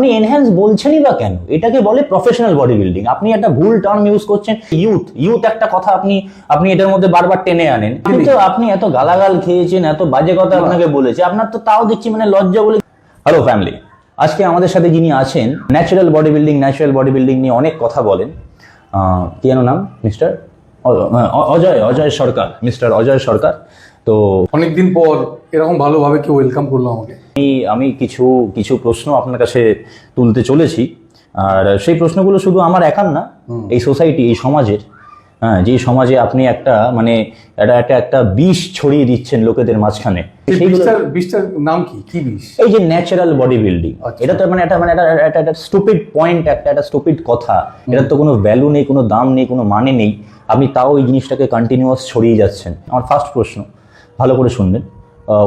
আপনি এনহ্যান্স বলছেনই বা কেন? এটাকে বলে প্রফেশনাল বডি বিল্ডিং। আপনি একটা ভুল টার্ম ইউজ করছেন। ইউথ একটা কথা আপনি এটার মধ্যে বারবার টেনে আনেন। কিন্তু আপনি এত গালাগাল খেয়েছেন, এত বাজে কথা আপনাকে বলেছে, আপনার তো তাও দেখছি মানে লজ্জা বলে। হ্যালো ফ্যামিলি, আজকে আমাদের সাথে যিনি আছেন ন্যাচারাল বডি বিল্ডিং নিয়ে অনেক কথা বলেন। কি যেন নাম? মিস্টার অজয় সরকার, মিস্টার অজয় সরকার। তো অনেকদিন পর এরকম ভালোভাবে কেউ ওয়েলকাম করলো আমাকে। আমি কিছু প্রশ্ন আপনার কাছে তুলতে চলেছি, আর সেই প্রশ্নগুলো শুধু আমার একার না, এই সোসাইটি, এই সমাজের, যে সমাজে আপনি একটা বিষ ছড়িয়ে দিচ্ছেন লোকেদের মাঝখানে। বিষটার নাম কি? কি বিষ? এই যে ন্যাচারাল বডি বিল্ডিং, এটা তো একটা স্টুপিড পয়েন্ট, একটা স্টুপিড কথা। এটার তো কোনো ভ্যালু নেই, কোনো দাম নেই, কোনো মানে নেই। আপনি তাও এই জিনিসটাকে কন্টিনিউয়াস ছড়িয়ে যাচ্ছেন। আমার ফার্স্ট প্রশ্ন, ভালো করে শুনবেন।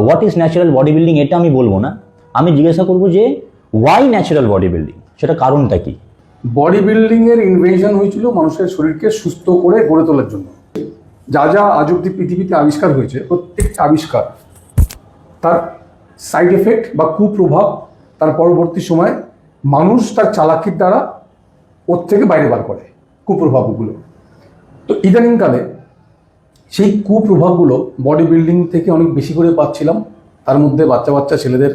What is natural body building এটা আমি বলবো না, আমি জিজ্ঞাসা করবো যে ওয়াই ন্যাচারাল বডি বিল্ডিং, সেটা কারণটা কি? বডি বিল্ডিং এর ইনভেনশন হয়েছিল মানুষের শরীরকে সুস্থ করে গড়ে তোলার জন্য। যা যা আজ অব্দি পৃথিবীতে আবিষ্কার হয়েছে, প্রত্যেকটা আবিষ্কার তার সাইড এফেক্ট বা কুপ্রভাব তার পরবর্তী সময় মানুষ তার চালাকির দ্বারা ওর থেকে বাইরে বার করে কুপ্রভাবগুলো। তো ইদানিংকালে সেই কুপ্রভাবগুলো বডি বিল্ডিং থেকে অনেক বেশি করে পাচ্ছিলাম। তার মধ্যে বাচ্চা ছেলেদের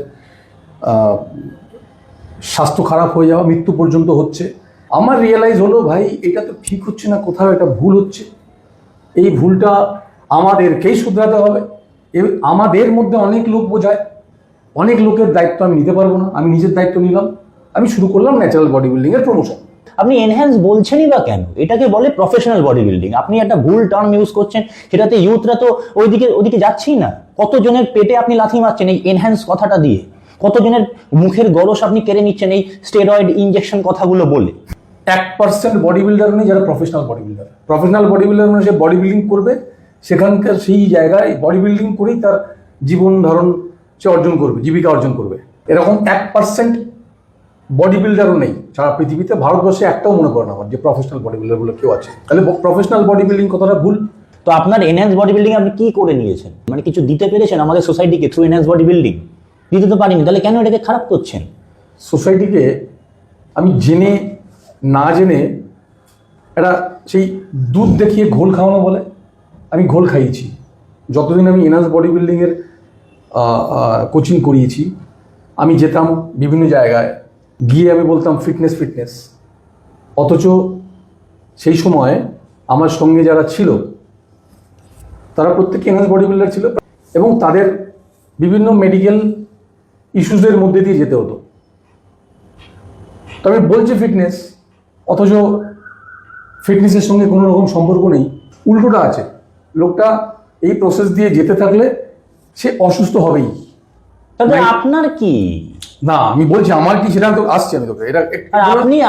স্বাস্থ্য খারাপ হয়ে যাওয়া, মৃত্যু পর্যন্ত হচ্ছে। আমার রিয়েলাইজ হলো, ভাই এটা তো ঠিক হচ্ছে না, কোথাও একটা ভুল হচ্ছে। এই ভুলটা আমাদেরকেই শুধরাতে হবে। আমাদের মধ্যে অনেক লোক বোঝায়, অনেক লোকের দায়িত্ব আমি নিতে পারবো না। আমি নিজের দায়িত্ব নিলাম, আমি শুরু করলাম ন্যাচারাল বডি বিল্ডিং এর প্রমোশন। আপনি এনহ্যান্স বলছেনই বা কেন? এটাকে বলে প্রফেশনাল বডি বিল্ডিং। আপনি একটা ভুল টার্ম ইউজ করছেন, সেটাতে ইউথরা তো ওইদিকে যাচ্ছেই না। কতজনের পেটে আপনি লাথি মারছেন এই এনহ্যান্স কথাটা দিয়ে, কতজনের মুখের গলস আপনি কেড়ে নিচ্ছেন এই স্টেরয়েড ইনজেকশন কথাগুলো বলে। 1% বডি বিল্ডার নেই যারা professional body builder. Professional body builder মানে সে বডি বিল্ডিং করবে, সেখানকার সেই জায়গায় বডি বিল্ডিং করেই তার জীবন ধারণ সে অর্জন করবে, জীবিকা অর্জন করবে। এরকম 1% বডি বিল্ডারও নেই সারা পৃথিবীতে। ভারতবর্ষে একটাও মনে করে না আমার যে প্রফেশনাল বডি বিল্ডার বলে কেউ আছে। তাহলে প্রফেশনাল বডি বিল্ডিং কথাটা ভুল। তো আপনার এনহ্যান্স বডি বিল্ডিং আপনি কি করে নিয়েছেন? মানে কিছু দিতে পেরেছেন আমাদের সোসাইটিকে থ্রু এনহ্যান্স বডি বিল্ডিং? দিতে তো পারিনি, তাহলে কেন এটাকে খারাপ করছেন? সোসাইটিকে আমি জেনে না জেনে একটা সেই দুধ দেখিয়ে ঘোল খাওয়ানো বলে, আমি ঘোল খাইয়েছি। যতদিন আমি এনহ্যান্স বডি বিল্ডিংয়ের কোচিং করিয়েছি, আমি যেতাম বিভিন্ন জায়গায়, গিয়ে আমি বলতাম ফিটনেস। অথচ সেই সময় আমার সঙ্গে যারা ছিল তারা প্রত্যেকে এনহ্যান্স বডি বিল্ডার ছিল, এবং তাদের বিভিন্ন মেডিকেল ইস্যুসের মধ্যে দিয়ে যেতে হতো। তবে বলছে ফিটনেস, অথচ ফিটনেসের সঙ্গে কোনো রকম সম্পর্ক নেই। উল্টোটা আছে, লোকটা এই প্রসেস দিয়ে যেতে থাকলে সে অসুস্থ হবেই। তাহলে আপনার কি? না, আমি বলছি আমার কি, সেটা তো আসছে। আমি তোকে এটা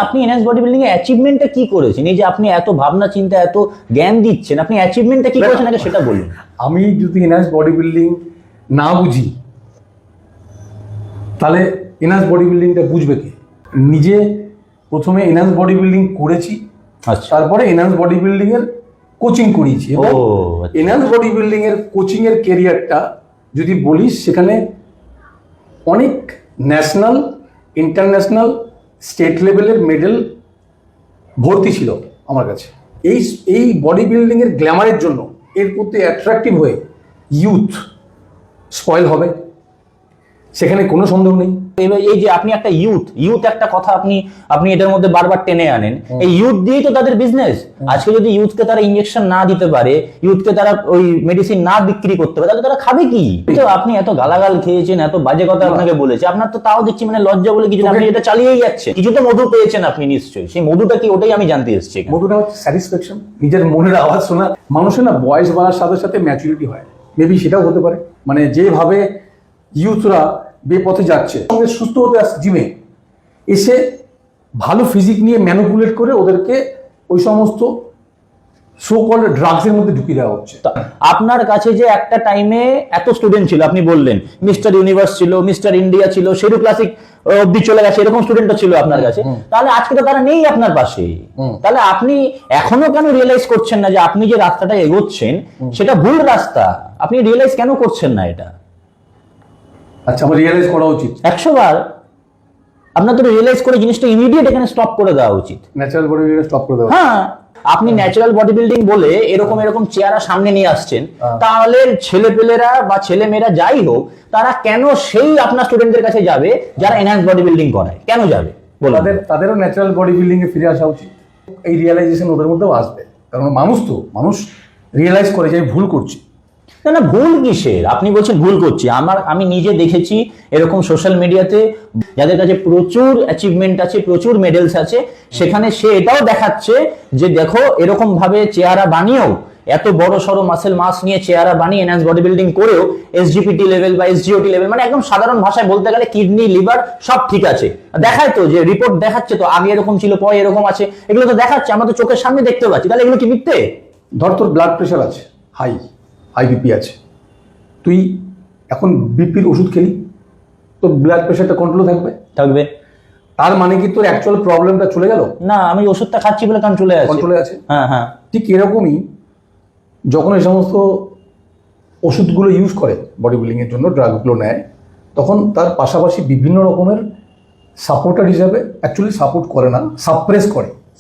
আপনি এনহ্যান্স বডি বিল্ডিং এ অ্যাচিভমেন্টটা কি করেছেন? এই যে আপনি এত ভাবনা চিন্তা, এত জ্ঞান দিচ্ছেন, আপনি অ্যাচিভমেন্টটা কি করেছেন আগে সেটা বলুন। আমি যদি এনহ্যান্স বডি বিল্ডিং না বুঝি, তাহলে এনহ্যান্স বডি বিল্ডিংটা বুঝবে কে? নিজে প্রথমে এনহ্যান্স বডি বিল্ডিং করেছি, তারপরে এনহ্যান্স বডি বিল্ডিং এর কোচিং করিয়েছি। এবং এনহ্যান্স বডি বিল্ডিং এর কোচিং এর ক্যারিয়ারটা যদি বলিস, সেখানে অনেক ন্যাশনাল, ইন্টারন্যাশনাল, স্টেট লেভেলের মেডেল ভর্তি ছিল আমার কাছে। এই বডি বিল্ডিং এর গ্ল্যামারের জন্য, এর প্রতি অ্যাট্রাকটিভ হয়ে ইউথ স্পয়েল হবে, সেখানে কোনো সন্দেহ নেই। এই যে আপনি একটা ইউথ একটা কথা আপনি এটার মধ্যে বারবার টেনে আনেন, এই ইউথ দিয়েই তো তাদের বিজনেস। আজকে যদি ইউথকে তারা ইনজেকশন না দিতে পারে, ইউথকে তারা ওই মেডিসিন না বিক্রি করতে পারে, তাহলে তারা খাবে কি? তো আপনি এত গালাগাল খেয়েছেন, এত বাজে কথা আপনাকে বলেছে, আপনার তো তাও দেখছি মানে লজ্জা বলে কিছু, আপনি এটা চালিয়েই যাচ্ছেন। কিছু তো মধু পেয়েছেন আপনি নিশ্চয়ই, সেই মধুটা কি ওটাই আমি জানতে এসেছি। মধুটা হচ্ছে স্যাটিসফ্যাকশন, নিজের মনের আওয়াজ শোনা। মানুষের না বয়স বাড়ার সাথে সাথে ম্যাচুরিটি হয়, মেবি সেটাও হতে পারে। মানে যেভাবে ইউথরা বেপথে যাচ্ছে, সঙ্গে সুস্থ হতে আসছে জিমে এসে, ভালো ফিজিক নিয়ে ম্যানিপুলেট করে ওদেরকে ওই সমস্ত সো কল্ড ড্রাগসের মধ্যে ঢুকিয়ে দেওয়া হচ্ছে। আপনার কাছে যে একটা টাইমে এত স্টুডেন্ট ছিল, আপনি বললেন মিস্টার ইউনিভার্স ছিল, মিস্টার ইন্ডিয়া ছিল, শেরু ক্লাসিক অব্দি চলে গেছে, এরকম স্টুডেন্টও ছিল আপনার কাছে, তাহলে আজকে তো তারা নেই আপনার পাশে। তাহলে আপনি এখনো কেন রিয়েলাইজ করছেন না যে আপনি যে রাস্তাটা এগোচ্ছেন সেটা ভুল রাস্তা? আপনি রিয়েলাইজ কেন করছেন না এটা? আচ্ছা, আমার রিয়েলাইজ করা উচিত 100 বার। আপনার তো রিয়েলাইজ করে জিনিসটা ইমিডিয়েট এখানে স্টপ করে দেওয়া উচিত। ন্যাচারাল বডি বিল্ডিং স্টপ করে দেওয়া। হ্যাঁ, আপনি ন্যাচারাল বডি বিল্ডিং বলে এরকম চেহারা সামনে নিয়ে আসছেন, তাহলে ছেলেপেলেরা বা ছেলেমেয়েরা যাই হোক তারা কেন সেই আপনার স্টুডেন্টদের কাছে যাবে যারা এনহ্যান্স বডি বিল্ডিং করায়? কেন যাবে? তাদেরও ন্যাচারাল বডি বিল্ডিং এ ফিরে আসা উচিত। এই রিয়েলাইজেশন ওদের মধ্যেও আসবে, কারণ মানুষ রিয়েলাইজ করে যে আমি ভুল করছি। না, ভুল কিসের? আপনি বলছেন ভুল করছি। আমি নিজে দেখেছি এরকম সোশ্যাল মিডিয়াতে যাদের কাছে প্রচুর অ্যাচিভমেন্ট আছে, প্রচুর মেডেলস আছে, সেখানে সে এটাও দেখাচ্ছে যে দেখো এরকম ভাবে চেহারা বানিয়েও, এত বড় সড়ো মাসেল মাস নিয়ে চেহারা বানিয়ে এনহ্যান্স বডি বিল্ডিং করেও এসজিপিটি লেভেল বা এসজিওটি লেভেল, মানে একদম সাধারণ ভাষায় বলতে গেলে কিডনি লিভার সব ঠিক আছে। দেখায় তো, যে রিপোর্ট দেখাচ্ছে তো, আগে এরকম ছিল পরে এরকম আছে, এগুলো তো দেখাচ্ছে, আমরা তো চোখের সামনে দেখতে পাচ্ছি। তাহলে এগুলো কি মিথ্যে? ধর তোর ব্লাড প্রেশার আছে, হাই বিপি আছে, তুই এখন বিপির ওষুধ খেলি, তোর ব্লাড প্রেশারটা কন্ট্রোল থাকবে। তার মানে কি তোর অ্যাকচুয়াল প্রবলেমটা চলে গেল? না, আমি ওষুধটা খাচ্ছি বলে কন্ট্রোলে আছে। হ্যাঁ, ঠিক এরকমই যখন এই সমস্ত ওষুধগুলো ইউজ করে বডি বিল্ডিং এর জন্য, ড্রাগগুলো নেয়, তখন তার পাশাপাশি বিভিন্ন রকমের সাপোর্টার হিসাবে, অ্যাকচুয়ালি সাপোর্ট করে না,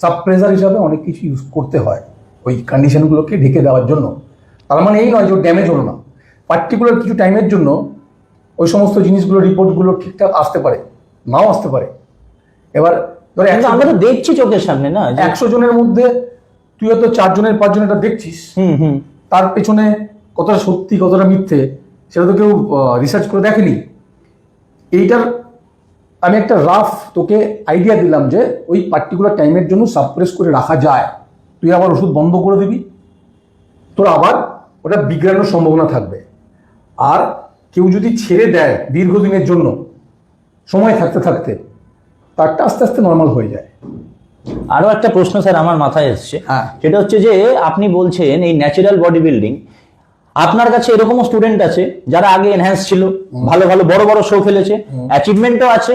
সাপ্রেসার হিসাবে অনেক কিছু ইউজ করতে হয় ওই কন্ডিশনগুলোকে ঢেকে দেওয়ার জন্য। তার মানে এই নয় যে ড্যামেজ হলো না, পার্টিকুলার কিছু টাইমের জন্য ওই সমস্ত জিনিসগুলো, রিপোর্টগুলো ঠিকঠাক আসতে পারে, নাও আসতে পারে। এবার ধরে আমরা তো দেখছি চোখের সামনে না, 100 জনের মধ্যে তুই হয়তো 4 জনের 5 জন এটা দেখছিস, তার পেছনে কতটা সত্যি কতটা মিথ্যে সেটা তো কেউ রিসার্চ করে দেখেনি। এইটার আমি একটা রাফ তোকে আইডিয়া দিলাম যে ওই পার্টিকুলার টাইমের জন্য সাপ্রেস করে রাখা যায়। তুই আবার ওষুধ বন্ধ করে দিবি, তোর আবার ওটা বিগড়ানোর সম্ভাবনা থাকবে। আর কেউ যদি ছেড়ে দেয় দীর্ঘদিনের জন্য, সময় থাকতে থাকতে তারটা আস্তে আস্তে নর্মাল হয়ে যায়। আরো একটা প্রশ্ন স্যার আমার মাথায় এসছে, সেটা হচ্ছে যে আপনি বলছেন এই ন্যাচারাল বডি বিল্ডিং, আপনার কাছে এরকমও স্টুডেন্ট আছে যারা আগে এনহ্যান্স ছিল, ভালো ভালো বড় বড় শো খেলেছে, অ্যাচিভমেন্টও আছে,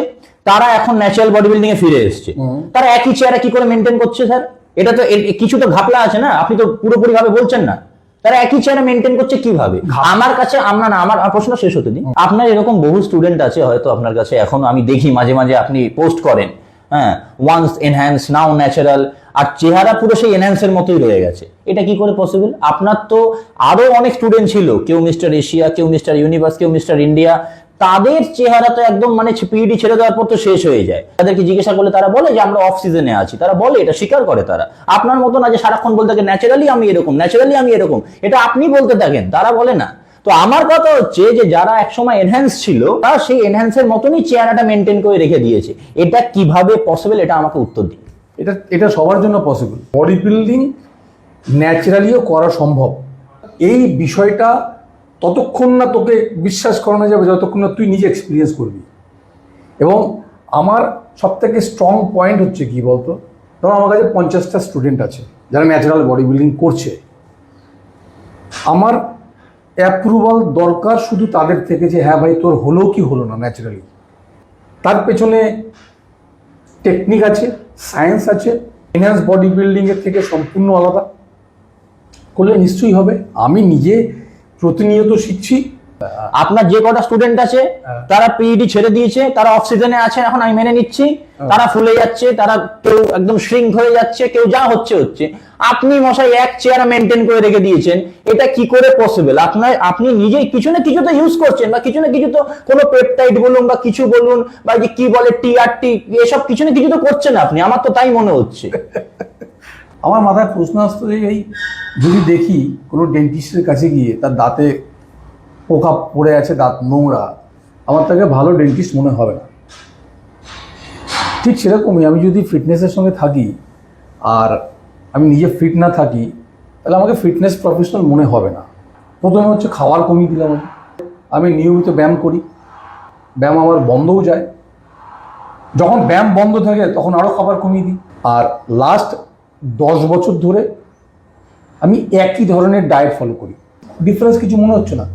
তারা এখন ন্যাচারাল বডি বিল্ডিং এ ফিরে এসেছে। তারা একই চেহারা কি করে মেনটেন করছে স্যার? এটা তো কিছু তো ঘাপলা আছে না, আপনি তো পুরোপুরি ভাবে বলছেন না। তারা একই চেহারা মেনটেন করছে কিভাবে? আমার কাছে আমার প্রশ্ন শেষ হতে দিন। আপনার এরকম বহু স্টুডেন্ট আছে হয়তো আপনার কাছে, এখন আমি দেখি মাঝে মাঝে আপনি পোস্ট করেন, হ্যাঁ, ওয়ান্স এনহ্যান্স নাও ন্যাচারাল, আর চেহারা পুরো সেই এনহ্যান্সের মতোই রয়ে গেছে। এটা কি করে পসিবল? আপনার তো আরো অনেক স্টুডেন্ট ছিল, কেউ মিস্টার এশিয়া, কেউ মিস্টার ইউনিভার্স, কেউ মিস্টার ইন্ডিয়া, তাদের চেহারা তো একদম মানে পিইডি ছেড়ে দেওয়ার পর তো শেষ হয়ে যায়। তাদেরকে জিজ্ঞাসা করলে তারা বলে যে আমরা অফ সিজনে আছি, তারা বলে, এটা স্বীকার করে তারা। আপনার মতো না যে সারাক্ষণ বলতে থাকে ন্যাচারালি আমি এরকম, এটা আপনি বলতে থাকেন, তারা বলে না। তো আমার কথা হচ্ছে যে যারা একসময় এনহ্যান্স ছিল, তারা সেই এনহ্যান্সের মতনই চেহারাটা মেনটেন করে রেখে দিয়েছে। এটা কিভাবে পসিবল? এটা আমাকে উত্তর দিন। এটা সবার জন্য পসিবল। বডি বিল্ডিং ন্যাচারালিও করা সম্ভব। এই বিষয়টা ততক্ষণ না তোকে বিশ্বাস করানো যাবে যতক্ষণ না তুই নিজে এক্সপিরিয়েন্স করবি। এবং আমার সবথেকে স্ট্রং পয়েন্ট হচ্ছে কি বলতো, ধরো আমার কাছে 50টা স্টুডেন্ট আছে যারা ন্যাচারাল বডি বিল্ডিং করছে। আমার অ্যাপ্রুভাল দরকার শুধু তাদের থেকে যে হ্যাঁ ভাই তোর হলো কি হলো না ন্যাচারালি। তার পেছনে টেকনিক আছে, সায়েন্স আছে, এনহ্যান্স বডি বিল্ডিংয়ের থেকে সম্পূর্ণ আলাদা করলে নিশ্চয়ই হবে। আমি নিজে প্রতিনিয়ত শিখছি। আপনার যে কটা স্টুডেন্ট আছে তারা পিইডি ছেড়ে দিয়েছে, তারা অফ সিজনে আছে, এখন আমি মেনে নিচ্ছি, তারা ফুলে যাচ্ছে, তারা কেউ একদম শ্রিঙ্ক হয়ে যাচ্ছে, কেউ যা হচ্ছে। আপনি মশাই এক চেয়ার মেনটেন করে রেখে দিয়েছেন, এটা কি করে পসিবল? আপনি নিজেই কিছু না কিছু তো ইউজ করছেন, বা কিছু না কিছু তো কোনো পেপটাইড বলুন বা কিছু বলুন, বা যে কি বলে টিআরটি, এসব কিছু না কিছু তো করছেন আপনি, আমার তো তাই মনে হচ্ছে। আমার মাথায় প্রশ্ন আসতো যে এই যদি দেখি কোনো ডেন্টিস্টের কাছে গিয়ে তার দাঁতে পোকা পড়ে আছে, দাঁত নোংরা, আমার তাকে ভালো ডেন্টিস্ট মনে হবে না। ঠিক সেরকমই আমি যদি ফিটনেসের সঙ্গে থাকি আর আমি নিজে ফিট না থাকি, তাহলে আমাকে ফিটনেস প্রফেশনাল মনে হবে না। প্রথমে হচ্ছে খাবার কমিয়ে দিলাম। আমি নিয়মিত ব্যায়াম করি, ব্যায়াম আমার বন্ধও যায়। যখন ব্যায়াম বন্ধ থাকে তখন আরও খাবার কমিয়ে দিই। আর লাস্ট 10 বছর ধরে আমি একই ধরনের ডায়েট ফলো করি। ডিফারেন্স কিছু মনে হচ্ছে না,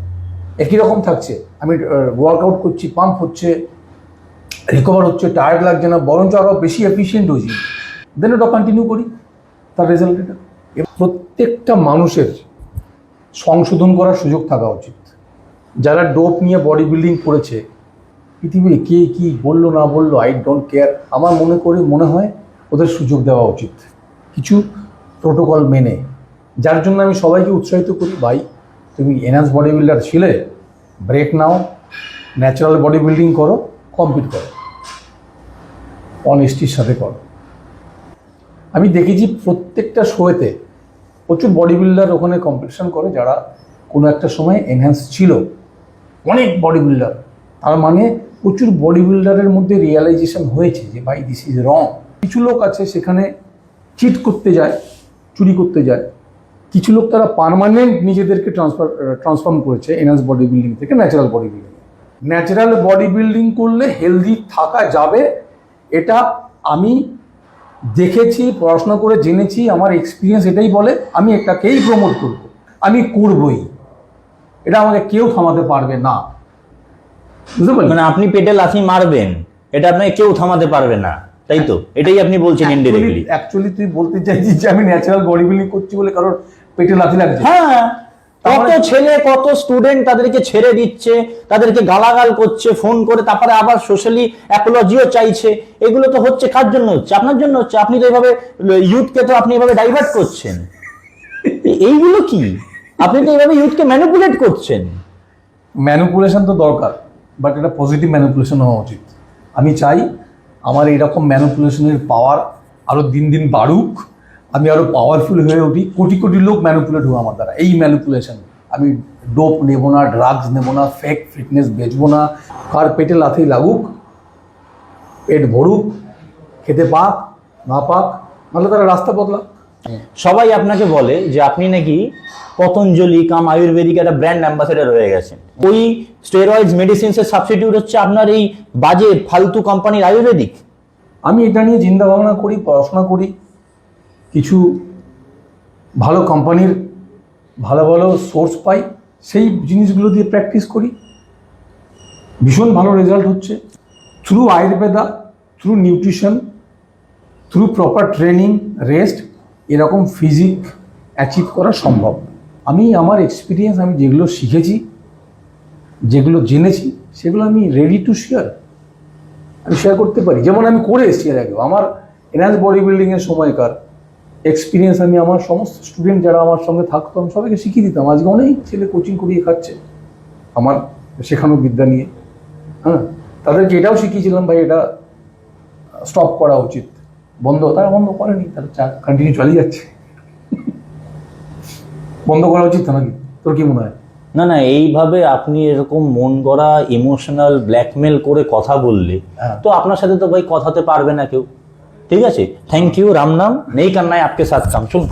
একই রকম থাকছে। আমি ওয়ার্কআউট করছি, পাম্প হচ্ছে, রিকভার হচ্ছে, টায়ার্ড লাগছে না, বরঞ্চ আরও বেশি এফিসিয়েন্ট হয়েছি। দেন ওটা কন্টিনিউ করি, তার রেজাল্ট এটা। প্রত্যেকটা মানুষের সংশোধন করার সুযোগ থাকা উচিত। যারা ডোপ নিয়ে বডি বিল্ডিং করেছে, পৃথিবীর কে কি বললো না বললো আই ডোন্ট কেয়ার। আমার মনে হয় ওদের সুযোগ দেওয়া উচিত কিছু প্রোটোকল মেনে। যার জন্য আমি সবাইকে উৎসাহিত করি, ভাই তুমি এনহান্স বডি বিল্ডার ছিলে, ব্রেক নাও, ন্যাচারাল বডি বিল্ডিং করো, কমপ্লিট করো, অনেস্টির সাথে করো। আমি দেখেছি প্রত্যেকটা শোয়েতে প্রচুর বডি বিল্ডার ওখানে কম্পিটিশন করে যারা কোনো একটা সময় এনহ্যান্স ছিল, অনেক বডি বিল্ডার। তার মানে প্রচুর বডি বিল্ডারের মধ্যে রিয়েলাইজেশন হয়েছে যে ভাই দিস ইজ রং। কিছু লোক আছে সেখানে চিট করতে যায়, চুরি করতে যায়। কিছু লোক তারা পার্মানেন্ট নিজেদেরকে ট্রান্সফর্ম করেছে এনহ্যান্স বডি বিল্ডিং থেকে natural body building. Natural body building করলে হেলদি থাকা যাবে, এটা আমি দেখেছি, পড়াশোনা করে জেনেছি, আমার এক্সপিরিয়েন্স এটাই বলে। আমি এটাকেই প্রমোট করব, আমি করবই, এটা আমাকে কেউ থামাতে পারবে না। বুঝতে পারলেন? মানে আপনি পেটে লাথি মারবেন, এটা আপনাকে কেউ থামাতে পারবে না, তাই তো? এটাই আপনি বলছেন ইনডিরেক্টলি। অ্যাকচুয়ালি তুই বলতে চাইছিস যে আমি ন্যাচারাল বডি বিল্ডিং করছি বলে কারোর পেটে লাথি লাগছে? হ্যাঁ, কত ছেলে কত স্টুডেন্ট তাদেরকে ছেড়ে দিচ্ছে, তাদেরকে গালাগাল করছে ফোন করে, তারপরে আবার সোশ্যালি অ্যাপোলজিও চাইছে। এগুলো তো হচ্ছে কার জন্য হচ্ছে? আপনার জন্য হচ্ছে। আপনি তো এইভাবে ইউথকে তো আপনি এভাবে ডাইভার্ট করছেন। এইগুলো কি? আপনি তো এইভাবে ইউথকে ম্যানিপুলেট করছেন। ম্যানিপুলেশন তো দরকার, বাট এটা পজিটিভ ম্যানিপুলেশন হওয়া উচিত। আমি চাই আমার এইরকম ম্যানিপুলেশনের পাওয়ার আরও দিন দিন বাড়ুক, আমি আরও পাওয়ারফুল হয়ে উঠি, কোটি কোটি লোক ম্যানিপুলেট হবো আমার দ্বারা। এই ম্যানিপুলেশন, আমি ডোপ নেব না, ড্রাগস নেব না, ফেক ফিটনেস বেচবো না। কার পেটে লাথি লাগুক, পেট ভরুক, খেতে পাক না পাক, নাহলে তারা রাস্তা বদলা। সবাই আপনাকে বলে যে আপনি নাকি পতঞ্জলি কাম আয়ুর্বেদিক একটা ব্র্যান্ড অ্যাম্বাসেডর হয়ে গেছেন। ওই স্টেরয়েডস মেডিসিনস এর সাবস্টিটিউট হচ্ছে আপনার এই বাজে ফালতু কোম্পানির আয়ুর্বেদিক। আমি এটা নিয়ে চিন্তা ভাবনা করি, পড়াশোনা করি, কিছু ভালো কোম্পানির ভালো ভালো সোর্স পাই, সেই জিনিসগুলো দিয়ে প্র্যাকটিস করি। ভীষণ ভালো রেজাল্ট হচ্ছে। Through Ayurveda, through nutrition, through proper training, rest, এরকম ফিজিক অ্যাচিভ করা সম্ভব। আমি আমার এক্সপিরিয়েন্স, আমি যেগুলো শিখেছি, যেগুলো জেনেছি, সেগুলো আমি রেডি টু শেয়ার। আমি শেয়ার করতে পারি। যেমন আমি করে এসেছি এর আগেও, আমার এনহান্স বডি বিল্ডিংয়ের সময়কার এক্সপিরিয়েন্স আমি আমার সমস্ত স্টুডেন্ট যারা আমার সঙ্গে থাকতো আমি সবাইকে শিখিয়ে দিতাম। আজকে অনেক ছেলে কোচিং করিয়ে খাচ্ছে আমার শেখানো বিদ্যা নিয়ে। হ্যাঁ, তাদেরকে এটাও শিখিয়েছিলাম ভাই এটা স্টপ করা উচিত, বন্ধ। তারা বন্ধ করেনি, তারা কন্টিনিউ চালিয়ে যাচ্ছে। বন্ধ করা উচিত নাকি? তোর কি মনে হয়? না না, এইভাবে আপনি এরকম মন গড়া ইমোশনাল ব্ল্যাকমেল করে কথা বললে তো আপনার সাথে তো ভাই কথাতে পারবে না কেউ। ঠিক আছে, থ্যাংক ইউ, রাম নাম নেই করনা है आपके साथ काम। चुन।